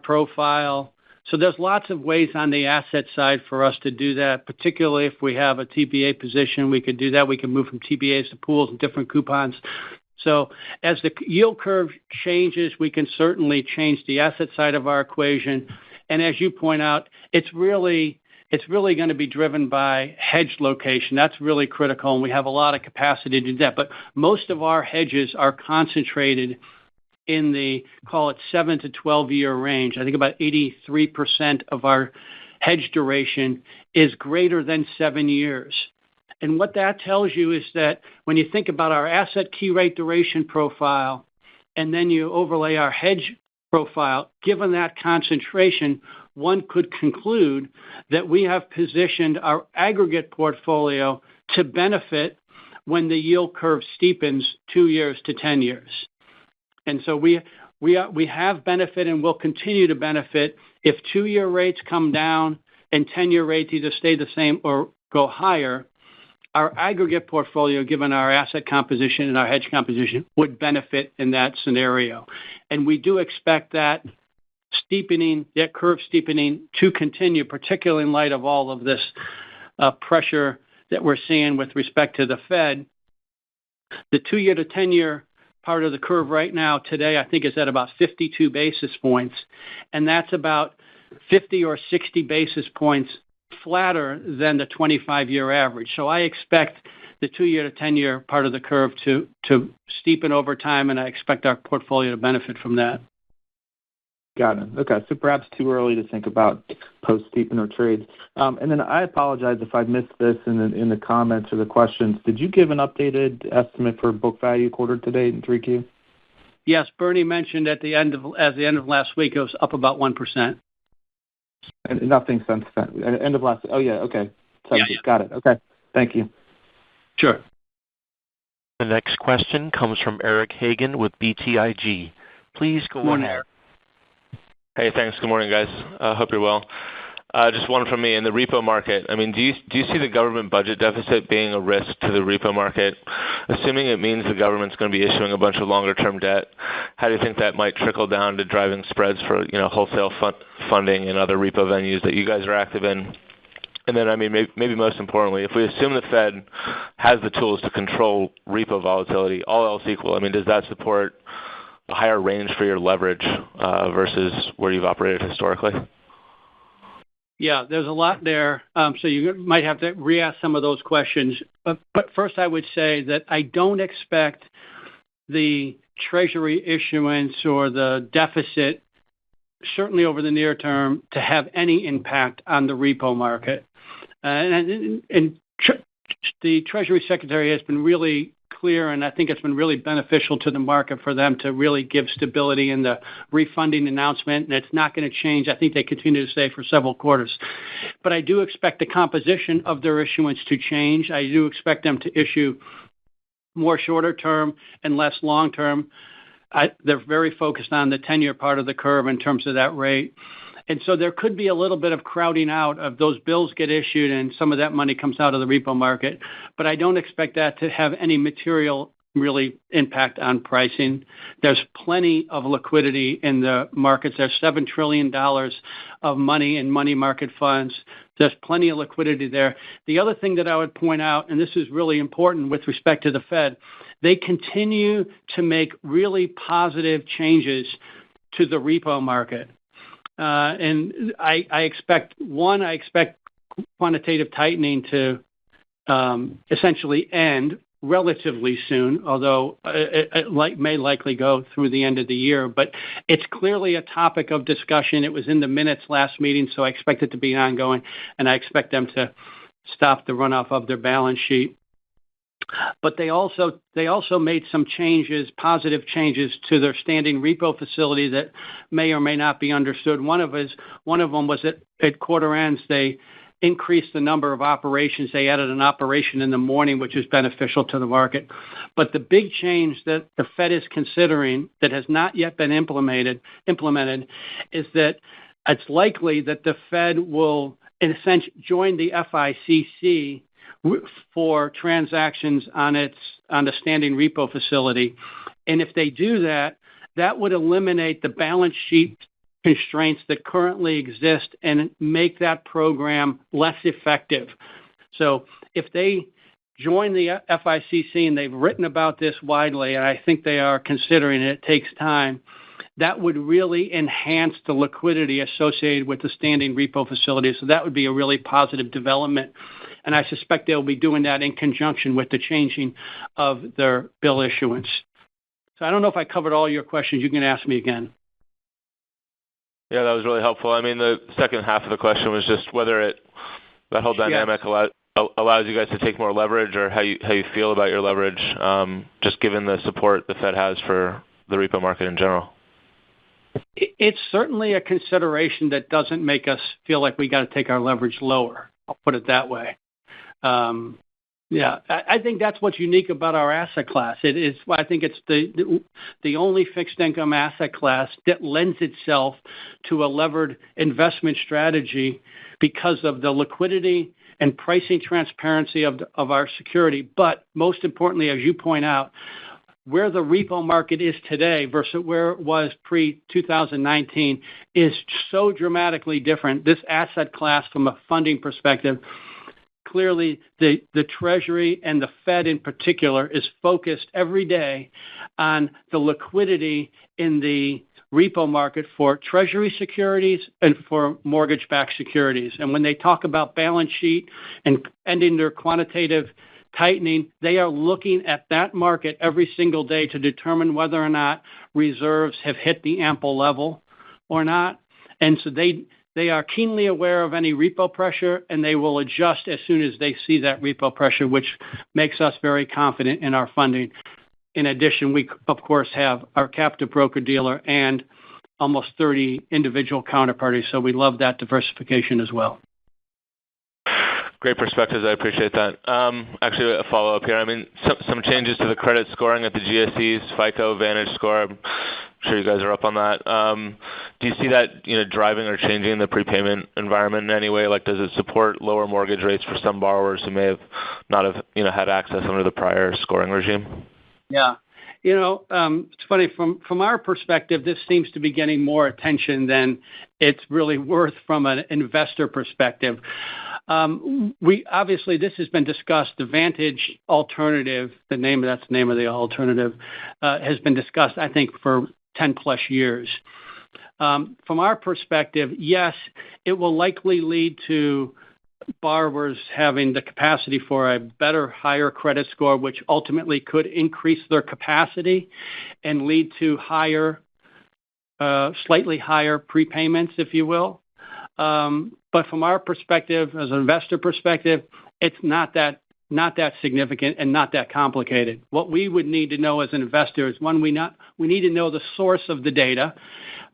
profile. So there's lots of ways on the asset side for us to do that, particularly if we have a TBA position, we could do that. We can move from TBAs to pools and different coupons. So as the yield curve changes, we can certainly change the asset side of our equation. And as you point out, it's really going to be driven by hedge location. That's really critical, and we have a lot of capacity to do that. But most of our hedges are concentrated in the, call it 7 to 12-year range. I think about 83% of our hedge duration is greater than 7 years. And what that tells you is that when you think about our asset key rate duration profile, and then you overlay our hedge profile, given that concentration, one could conclude that we have positioned our aggregate portfolio to benefit when the yield curve steepens 2 years to 10 years. And so we have benefit and will continue to benefit if 2-year rates come down and 10-year rates either stay the same or go higher. Our aggregate portfolio, given our asset composition and our hedge composition, would benefit in that scenario. And we do expect that curve steepening to continue, particularly in light of all of this pressure that we're seeing with respect to the Fed. The 2-year to 10-year part of the curve right now today, I think, is at about 52 basis points, and that's about 50 or 60 basis points flatter than the 25-year average. So I expect the 2-year to 10-year part of the curve to steepen over time, and I expect our portfolio to benefit from that. Got it. Okay, so perhaps too early to think about post-steepener trades. And then I apologize if I missed this in the comments or the questions. Did you give an updated estimate for book value quarter to date in 3Q? Yes, Bernie mentioned at the end of last week it was up about 1%. And nothing since then. End of last. Oh yeah, okay. Yeah. Got it. Okay, thank you. Sure. The next question comes from Eric Hagen with BTIG. Please go ahead. Hey, thanks. Good morning, guys. Hope you're well. Just one from me. In the repo market, I mean, do you see the government budget deficit being a risk to the repo market? Assuming it means the government's going to be issuing a bunch of longer-term debt, how do you think that might trickle down to driving spreads for wholesale funding and other repo venues that you guys are active in? And then, I mean, maybe most importantly, if we assume the Fed has the tools to control repo volatility, all else equal, I mean, does that support a higher range for your leverage versus where you've operated historically? Yeah, there's a lot there. So you might have to re-ask some of those questions. But first, I would say that I don't expect the Treasury issuance or the deficit, certainly over the near term, to have any impact on the repo market. And the Treasury Secretary has been really clear, and I think it's been really beneficial to the market for them to really give stability in the refunding announcement, and it's not going to change. I think they continue to say for several quarters. But I do expect the composition of their issuance to change. I do expect them to issue more shorter term and less long term. They're very focused on the 10-year part of the curve in terms of that rate. And so there could be a little bit of crowding out of those bills get issued and some of that money comes out of the repo market. But I don't expect that to have any material really impact on pricing. There's plenty of liquidity in the markets. There's $7 trillion of money in money market funds. There's plenty of liquidity there. The other thing that I would point out, and this is really important with respect to the Fed, they continue to make really positive changes to the repo market. And I expect quantitative tightening to essentially end relatively soon, although it may likely go through the end of the year. But it's clearly a topic of discussion. It was in the minutes last meeting, so I expect it to be ongoing, and I expect them to stop the runoff of their balance sheet. But they also made some changes, positive changes to their standing repo facility that may or may not be understood. One of them was at quarter ends, they increased the number of operations. They added an operation in the morning, which is beneficial to the market. But the big change that the Fed is considering that has not yet been implemented is that it's likely that the Fed will, in a sense, join the FICC for transactions on the standing repo facility. And if they do that, that would eliminate the balance sheet constraints that currently exist and make that program less effective. So if they join the FICC, and they've written about this widely, and I think they are considering it, it takes time, that would really enhance the liquidity associated with the standing repo facility. So that would be a really positive development. And I suspect they'll be doing that in conjunction with the changing of their bill issuance. So I don't know if I covered all your questions. You can ask me again. Yeah, that was really helpful. I mean, the second half of the question was just whether that whole dynamic allows you guys to take more leverage, or how you feel about your leverage, just given the support the Fed has for the repo market in general. It's certainly a consideration that doesn't make us feel like we got to take our leverage lower. I'll put it that way. Yeah, I think that's what's unique about our asset class. I think it's the only fixed income asset class that lends itself to a levered investment strategy because of the liquidity and pricing transparency of our security. But most importantly, as you point out, where the repo market is today versus where it was pre-2019 is so dramatically different. This asset class, from a funding perspective, clearly the Treasury and the Fed in particular is focused every day on the liquidity in the repo market for Treasury securities and for mortgage-backed securities. And when they talk about balance sheet and ending their quantitative tightening, they are looking at that market every single day to determine whether or not reserves have hit the ample level or not. And so they are keenly aware of any repo pressure, and they will adjust as soon as they see that repo pressure, which makes us very confident in our funding. In addition, we, of course, have our captive broker-dealer and almost 30 individual counterparties, so we love that diversification as well. Great perspectives. I appreciate that. Actually, a follow-up here. I mean, some changes to the credit scoring at the GSEs, FICO, Vantage Score. I'm sure you guys are up on that. Do you see that driving or changing the prepayment environment in any way? Like, does it support lower mortgage rates for some borrowers who may have not have had access under the prior scoring regime? Yeah. It's funny, from our perspective, this seems to be getting more attention than it's really worth from an investor perspective. Obviously, this has been discussed. The Vantage alternative, that's the name of the alternative, has been discussed, I think, for 10 plus years. From our perspective, yes, it will likely lead to borrowers having the capacity for a better, higher credit score, which ultimately could increase their capacity and lead to slightly higher prepayments, if you will. But from our perspective, as an investor perspective, it's not that not that significant and not that complicated. What we would need to know as an investor is, one, we need to know the source of the data.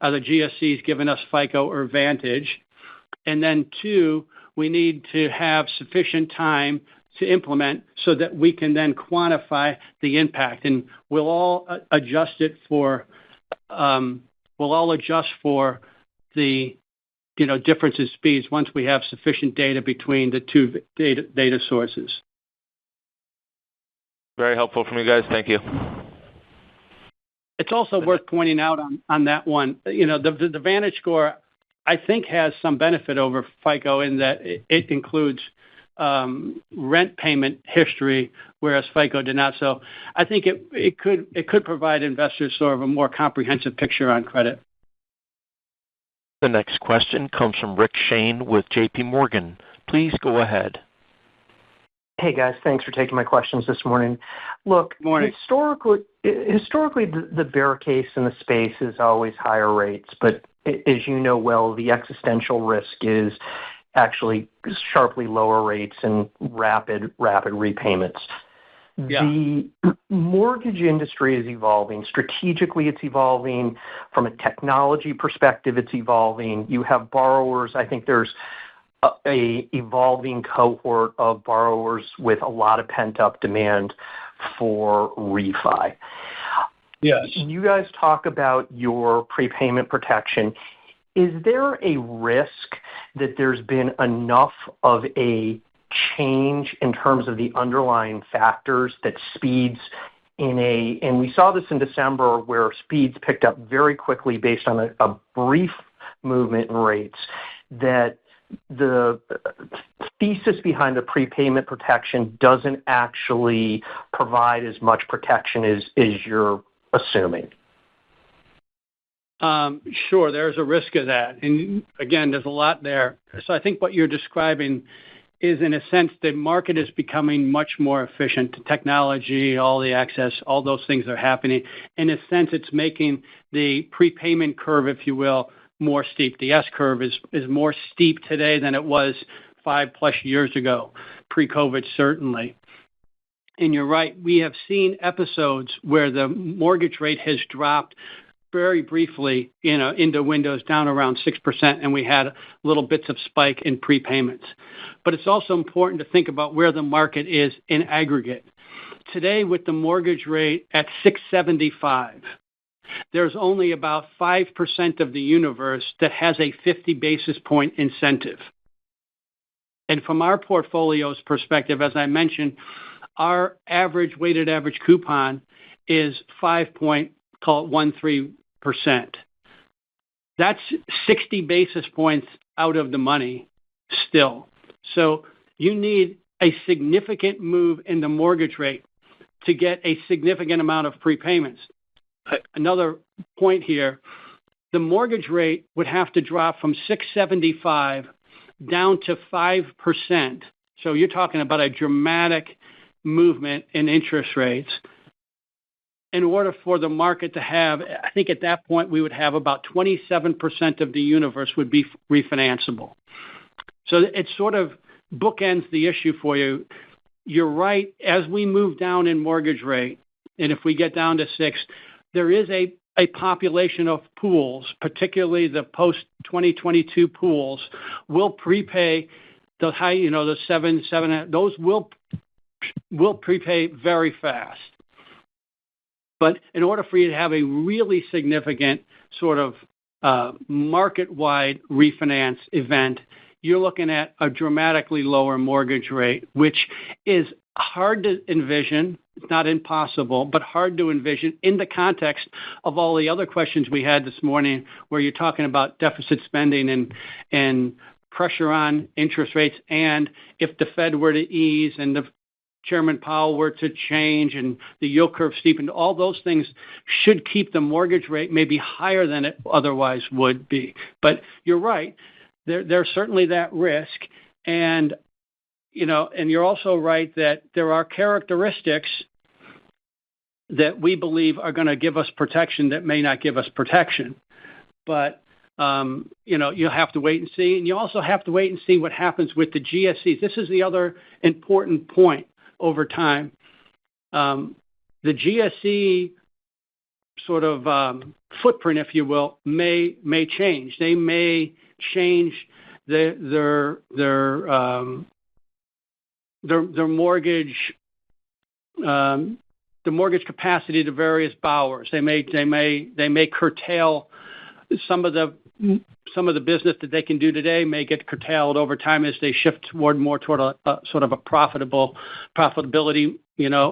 Are the GSEs giving us FICO or Vantage? And then two, we need to have sufficient time to implement so that we can then quantify the impact. And we'll all adjust for the difference in speeds once we have sufficient data between the two data sources. Very helpful from you guys. Thank you. It's also worth pointing out on that one, the Vantage score, I think, has some benefit over FICO in that it includes rent payment history, whereas FICO did not. So I think it could provide investors sort of a more comprehensive picture on credit. The next question comes from Rick Shane with J.P. Morgan. Please go ahead. Hey, guys. Thanks for taking my questions this morning. Look, morning. Historically, the bear case in the space is always higher rates, but as you know well, the existential risk is actually sharply lower rates and rapid repayments. Yeah. The mortgage industry is evolving. Strategically, it's evolving. From a technology perspective, it's evolving. You have borrowers. I think there's a evolving cohort of borrowers with a lot of pent-up demand for refi. Yes. You guys talk about your prepayment protection. Is there a risk that there's been enough of a change in terms of the underlying factors that speeds and we saw this in December where speeds picked up very quickly based on a brief movement in rates, that the thesis behind the prepayment protection doesn't actually provide as much protection as you're assuming? Sure, there's a risk of that. And again, there's a lot there. So I think what you're describing is, in a sense, the market is becoming much more efficient. The technology, all the access, all those things are happening. In a sense, it's making the prepayment curve, if you will, more steep. The S curve is more steep today than it was 5+ years ago, pre-COVID certainly. And you're right, we have seen episodes where the mortgage rate has dropped very briefly, into windows down around 6%, and we had little bits of spike in prepayments. But it's also important to think about where the market is in aggregate. Today, with the mortgage rate at 6.75, there's only about 5% of the universe that has a 50 basis point incentive. And from our portfolio's perspective, as I mentioned, our weighted average coupon is 5.13%. That's 60 basis points out of the money still. So you need a significant move in the mortgage rate to get a significant amount of prepayments. Another point here, the mortgage rate would have to drop from 6.75 down to 5%. So you're talking about a dramatic movement in interest rates. In order for the market to have, I think at that point we would have about 27% of the universe would be refinanceable. So it sort of bookends the issue for you. You're right, as we move down in mortgage rate, and if we get down to 6, there is a population of pools, particularly the post-2022 pools, will prepay the high, the 7, those will prepay very fast. But in order for you to have a really significant sort of market-wide refinance event, you're looking at a dramatically lower mortgage rate, which is hard to envision. It's not impossible, but hard to envision in the context of all the other questions we had this morning, where you're talking about deficit spending and pressure on interest rates, and if the Fed were to ease and the Chairman Powell were to change and the yield curve steepened, all those things should keep the mortgage rate maybe higher than it otherwise would be. But you're right, there's certainly that risk. And, and you're also right that there are characteristics that we believe are going to give us protection that may not give us protection. But, you'll have to wait and see. And you also have to wait and see what happens with the GSEs. This is the other important point. over time. The GSE sort of footprint, if you will, may change. They may change their mortgage the mortgage capacity to various borrowers. They may curtail some of the business that they can do today may get curtailed over time as they shift more toward a sort of a profitability,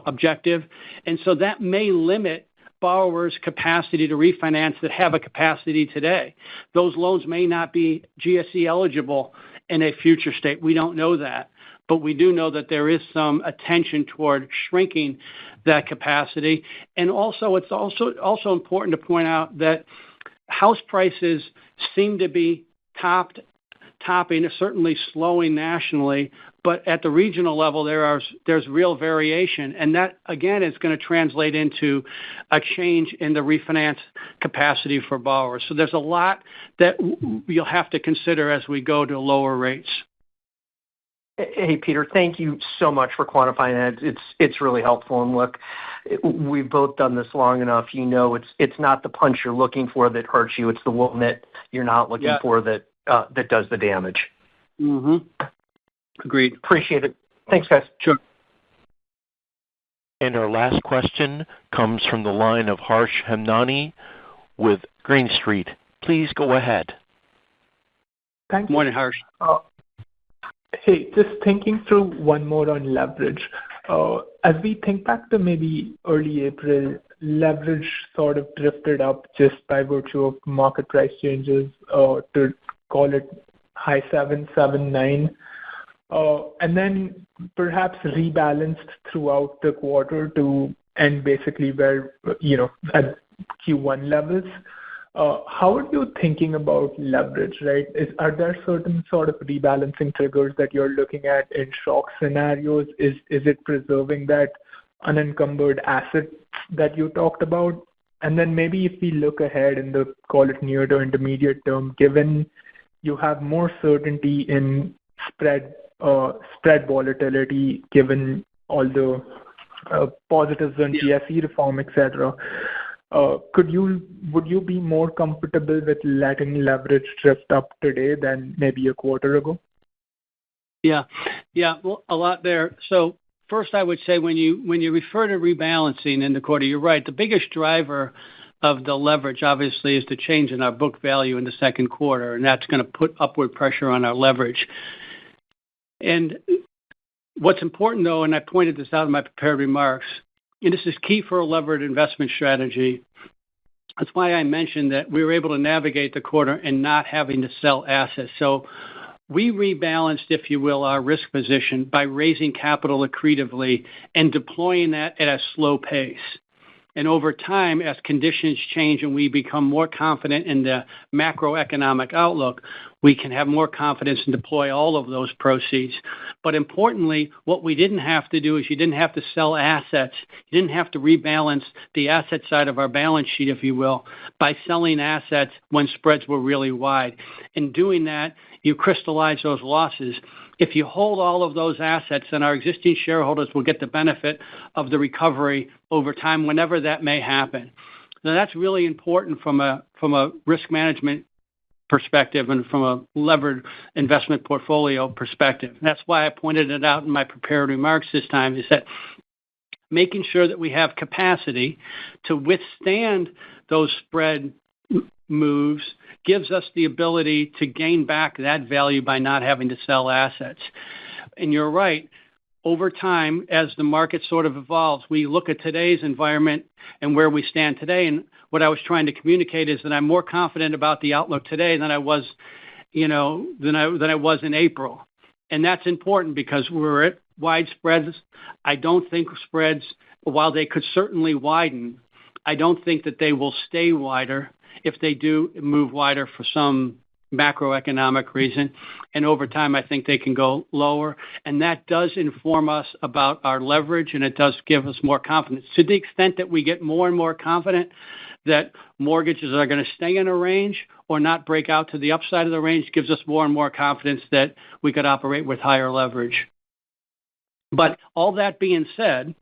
objective. And so that may limit borrowers' capacity to refinance that have a capacity today. Those loans may not be GSE eligible in a future state. We don't know that. But we do know that there is some attention toward shrinking that capacity. And also, it's also important to point out that house prices seem to be topping, certainly slowing nationally, but at the regional level there's real variation, and that again is going to translate into a change in the refinance capacity for borrowers. So there's a lot that you'll have to consider as we go to lower rates. Hey, Peter, thank you so much for quantifying that. It's really helpful. And look, we've both done this long enough. It's not the punch you're looking for that hurts you. It's the one that you're not looking for that does the damage. Mm-hmm. Agreed. Appreciate it. Thanks, guys. Sure. And our last question comes from the line of Harsh Hemnani with Green Street. Please go ahead. Thank you. Morning, Harsh. Hey, just thinking through one more on leverage. As we think back to maybe early April, leverage sort of drifted up just by virtue of market price changes, to call it high 7, 9, and then perhaps rebalanced throughout the quarter to end basically where, at Q1 levels. How are you thinking about leverage, right? Are there certain sort of rebalancing triggers that you're looking at in shock scenarios? Is it preserving that unencumbered asset that you talked about? And then maybe if we look ahead in the, call it near to intermediate term, given you have more certainty in spread volatility, given all the positives on GSE reform, etc., would you be more comfortable with letting leverage drift up today than maybe a quarter ago? Yeah, well, a lot there. So first, I would say when you refer to rebalancing in the quarter, you're right. The biggest driver of the leverage, obviously, is the change in our book value in the second quarter, and that's going to put upward pressure on our leverage. And what's important, though, and I pointed this out in my prepared remarks, and this is key for a levered investment strategy. That's why I mentioned that we were able to navigate the quarter and not having to sell assets. So we rebalanced, if you will, our risk position by raising capital accretively and deploying that at a slow pace. And over time, as conditions change and we become more confident in the macroeconomic outlook, we can have more confidence and deploy all of those proceeds. But importantly, what we didn't have to do is you didn't have to sell assets. You didn't have to rebalance the asset side of our balance sheet, if you will, by selling assets when spreads were really wide. In doing that, you crystallize those losses. If you hold all of those assets, then our existing shareholders will get the benefit of the recovery over time, whenever that may happen. Now, that's really important from a risk management perspective and from a levered investment portfolio perspective. That's why I pointed it out in my prepared remarks this time, is that making sure that we have capacity to withstand those spread moves gives us the ability to gain back that value by not having to sell assets. And you're right. Over time, as the market sort of evolves, we look at today's environment and where we stand today. And what I was trying to communicate is that I'm more confident about the outlook today than I was, than I was in April. And that's important because we're at wide spreads. I don't think spreads, while they could certainly widen, I don't think that they will stay wider. If they do move wider for some macroeconomic reason, and over time I think they can go lower, and that does inform us about our leverage, and it does give us more confidence. To the extent that we get more and more confident that mortgages are going to stay in a range or not break out to the upside of the range, gives us more and more confidence that we could operate with higher leverage. But all that being said,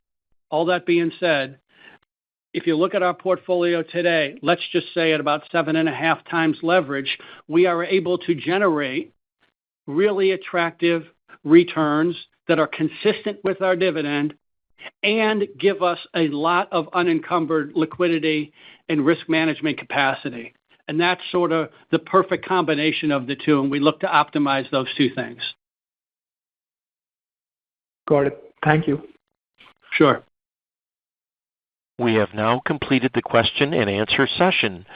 if you look at our portfolio today, let's just say at about 7.5 times leverage, we are able to generate really attractive returns that are consistent with our dividend and give us a lot of unencumbered liquidity and risk management capacity. And that's sort of the perfect combination of the two, and we look to optimize those two things. Got it. Thank you. Sure. We have now completed the question and answer session.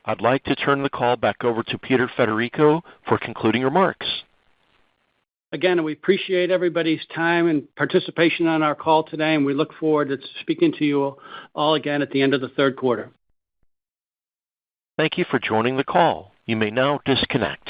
I'd like to turn the call back over to Peter Federico for concluding remarks. Again, we appreciate everybody's time and participation on our call today, and we look forward to speaking to you all again at the end of the third quarter. Thank you for joining the call. You may now disconnect.